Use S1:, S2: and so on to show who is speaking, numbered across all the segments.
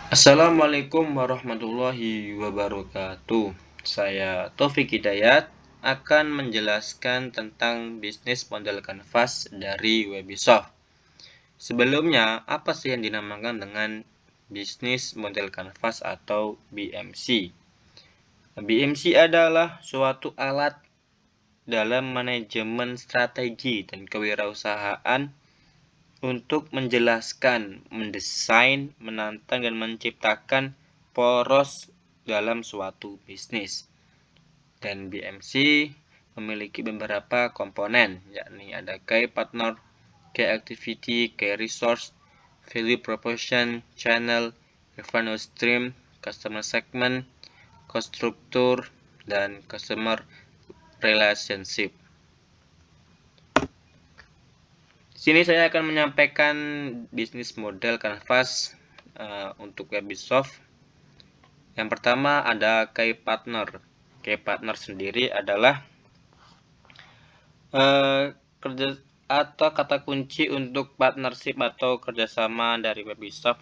S1: Assalamualaikum warahmatullahi wabarakatuh. Saya Taufik Hidayat akan menjelaskan tentang bisnis model kanvas dari Webisoft. Sebelumnya, apa sih yang dinamakan dengan bisnis model kanvas atau BMC? BMC adalah suatu alat dalam manajemen strategi dan kewirausahaan untuk menjelaskan, mendesain, menantang, dan menciptakan poros dalam suatu bisnis. Dan BMC memiliki beberapa komponen, yakni ada key partner, key activity, key resource, value proposition, channel, revenue stream, customer segment, cost structure, dan customer relationship. Di sini saya akan menyampaikan bisnis model kanvas untuk Webisoft. Yang pertama ada key partner. Key partner sendiri adalah kerja atau kata kunci untuk partnership atau kerjasama dari Webisoft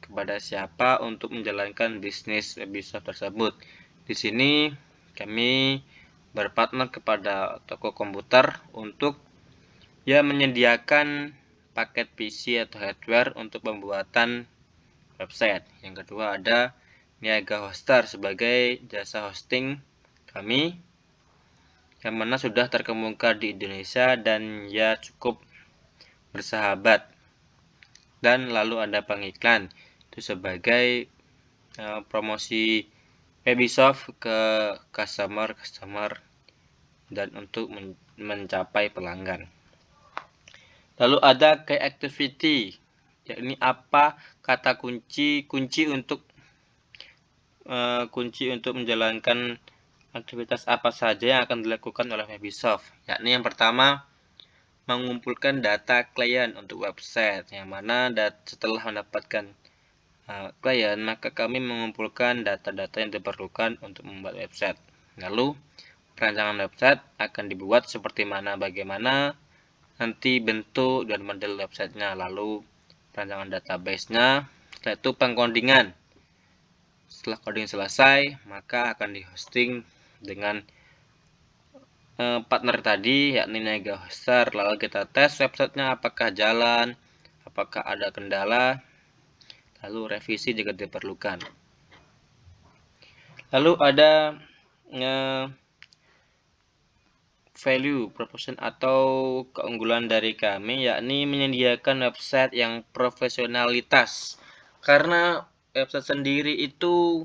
S1: kepada siapa untuk menjalankan bisnis Webisoft tersebut. Di sini kami berpartner kepada toko komputer untuk menyediakan paket PC atau hardware untuk pembuatan website. Yang kedua ada Niaga Hoster sebagai jasa hosting kami yang mana sudah terkemuka di Indonesia dan cukup bersahabat. Dan lalu ada Pengiklan itu sebagai promosi Webisoft ke customer dan untuk mencapai pelanggan. Lalu ada key activity, yakni apa kata kunci untuk menjalankan aktivitas apa saja yang akan dilakukan oleh Webisoft. Yakni yang pertama mengumpulkan data klien untuk website, yang mana setelah mendapatkan klien maka kami mengumpulkan data-data yang diperlukan untuk membuat website. Lalu perancangan website akan dibuat seperti mana, bagaimana nanti bentuk dan model websitenya, lalu perancangan database-nya, setelah itu pengcodingan. Setelah coding selesai, maka akan dihosting dengan partner tadi, yakni Niaga Hoster. Lalu kita tes websitenya apakah jalan, apakah ada kendala, lalu revisi jika diperlukan. Lalu ada value proposition atau keunggulan dari kami, yakni menyediakan website yang profesionalitas. Karena website sendiri itu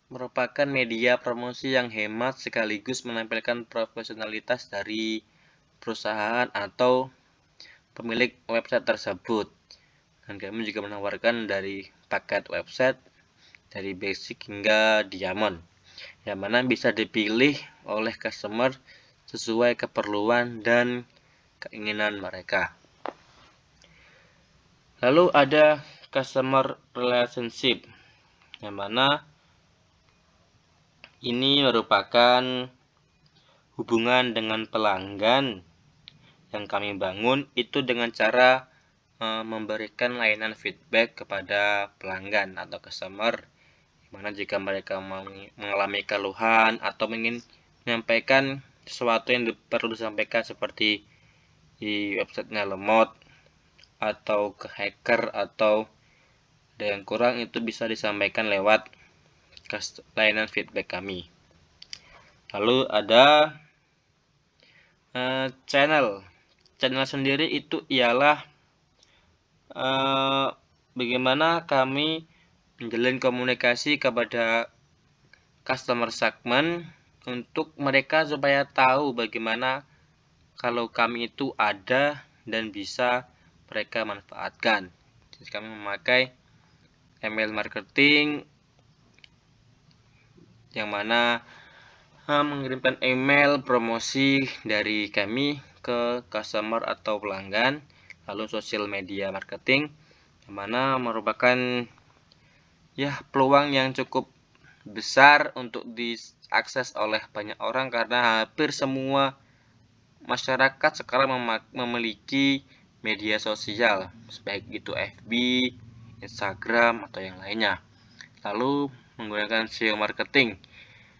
S1: merupakan media promosi yang hemat sekaligus menampilkan profesionalitas dari perusahaan atau pemilik website tersebut. Dan kami juga menawarkan dari paket website dari basic hingga diamond, yang mana bisa dipilih oleh customer sesuai keperluan dan keinginan mereka. Lalu ada customer relationship, yang mana ini merupakan hubungan dengan pelanggan yang kami bangun itu dengan cara memberikan layanan feedback kepada pelanggan atau customer, dimana jika mereka mengalami keluhan atau ingin menyampaikan sesuatu yang perlu disampaikan seperti di websitenya lemot atau ke hacker atau ada yang kurang, itu bisa disampaikan lewat layanan feedback kami. Lalu ada channel sendiri itu ialah bagaimana kami menjalin komunikasi kepada customer segment untuk mereka supaya tahu bagaimana kalau kami itu ada dan bisa mereka manfaatkan. Jadi kami memakai email marketing yang mana mengirimkan email promosi dari kami ke customer atau pelanggan, lalu sosial media marketing yang mana merupakan peluang yang cukup besar untuk diakses oleh banyak orang karena hampir semua masyarakat sekarang memiliki media sosial, baik itu FB, Instagram, atau yang lainnya. Lalu menggunakan SEO marketing,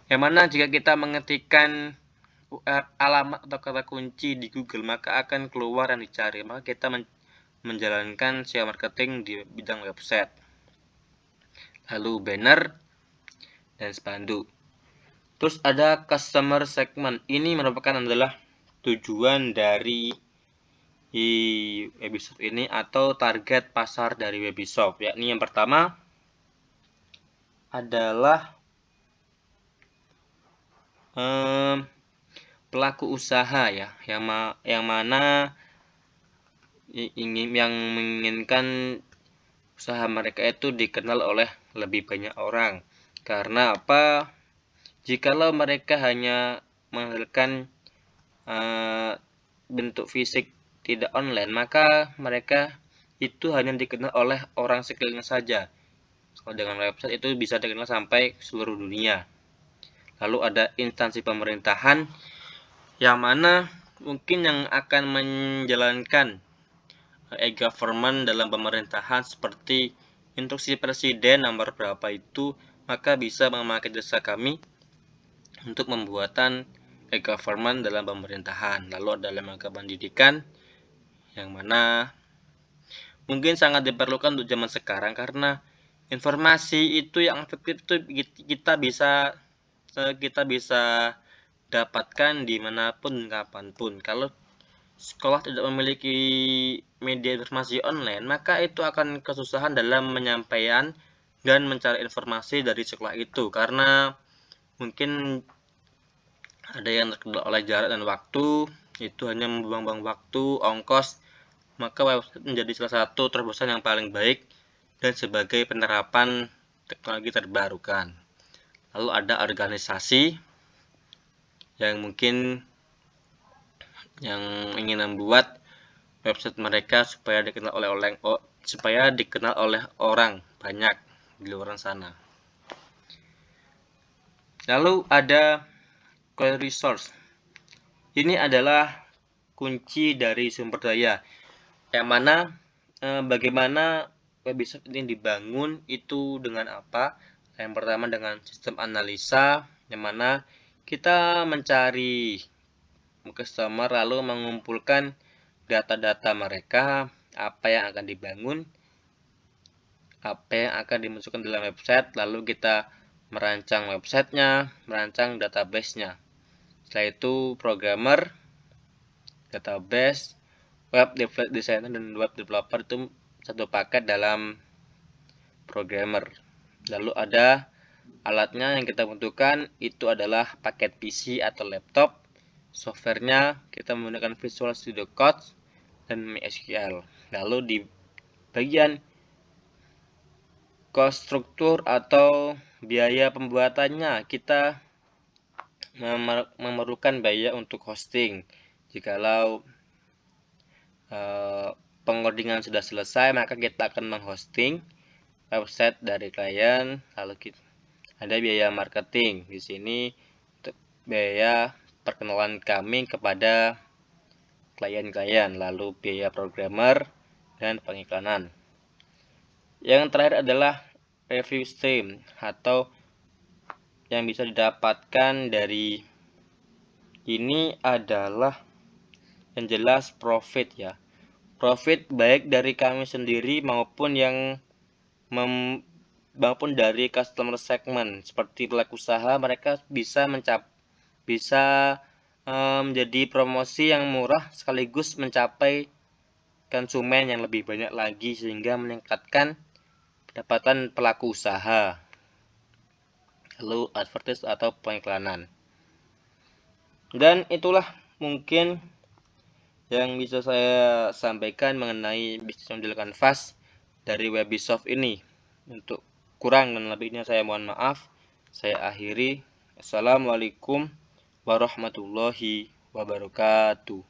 S1: yang mana jika kita mengetikkan alamat atau kata kunci di Google, maka akan keluar yang dicari. Maka kita menjalankan SEO marketing di bidang website. Lalu banner dan spanduk. Terus ada customer segment. Ini merupakan adalah tujuan dari Webisoft ini atau target pasar dari Webisoft, yakni yang pertama adalah pelaku usaha ya, yang mana yang menginginkan usaha mereka itu dikenal oleh lebih banyak orang. Karena apa? Jikalau mereka hanya menghasilkan bentuk fisik tidak online, maka mereka itu hanya dikenal oleh orang sekelilingnya saja. Kalau dengan website itu bisa dikenal sampai seluruh dunia. Lalu ada instansi pemerintahan, yang mana mungkin yang akan menjalankan e-government dalam pemerintahan seperti instruksi presiden nomor berapa itu, maka bisa memakai jasa kami untuk pembuatan e-government dalam pemerintahan. Lalu ada lembaga pendidikan, yang mana mungkin sangat diperlukan untuk zaman sekarang karena informasi itu yang efektif itu kita bisa dapatkan dimanapun kapanpun. Kalau sekolah tidak memiliki media informasi online, maka itu akan kesusahan dalam menyampaikan dan mencari informasi dari sekolah itu, karena mungkin ada yang terkendala oleh jarak dan waktu, itu hanya membuang-buang waktu, ongkos. Maka website menjadi salah satu terobosan yang paling baik dan sebagai penerapan teknologi terbarukan. Lalu ada organisasi yang mungkin yang ingin membuat website mereka supaya dikenal oleh orang banyak di luar sana. Lalu ada query source. Ini adalah kunci dari sumber daya, yang mana bagaimana website ini dibangun itu dengan apa? Yang pertama dengan sistem analisa, yang mana kita mencari customer lalu mengumpulkan data-data mereka, apa yang akan dibangun, apa yang akan dimasukkan dalam website, lalu kita merancang websitenya, merancang database-nya. Setelah itu programmer, database, web designer dan web developer itu satu paket dalam programmer. Lalu ada alatnya yang kita butuhkan, itu adalah paket PC atau laptop. Softwarenya kita menggunakan Visual Studio Code dan MySQL. Lalu di bagian cost struktur atau biaya pembuatannya, kita memerlukan biaya untuk hosting. Jikalau pengodingan sudah selesai, maka kita akan menghosting website dari klien. Lalu ada biaya marketing. Di sini biaya perkenalan kami kepada klien-klien, lalu biaya programmer dan pengiklanan. Yang terakhir adalah review stream atau yang bisa didapatkan dari ini adalah yang jelas profit ya. Profit baik dari kami sendiri maupun maupun dari customer segment seperti pelaku usaha, mereka bisa menjadi promosi yang murah sekaligus mencapai konsumen yang lebih banyak lagi sehingga meningkatkan pendapatan pelaku usaha. Lalu advertise atau pengiklanan. Dan itulah mungkin yang bisa saya sampaikan mengenai bisnis model kanvas dari Webisoft ini. Untuk kurang dan lebihnya saya mohon maaf. Saya akhiri. Assalamualaikum warahmatullahi wabarakatuh.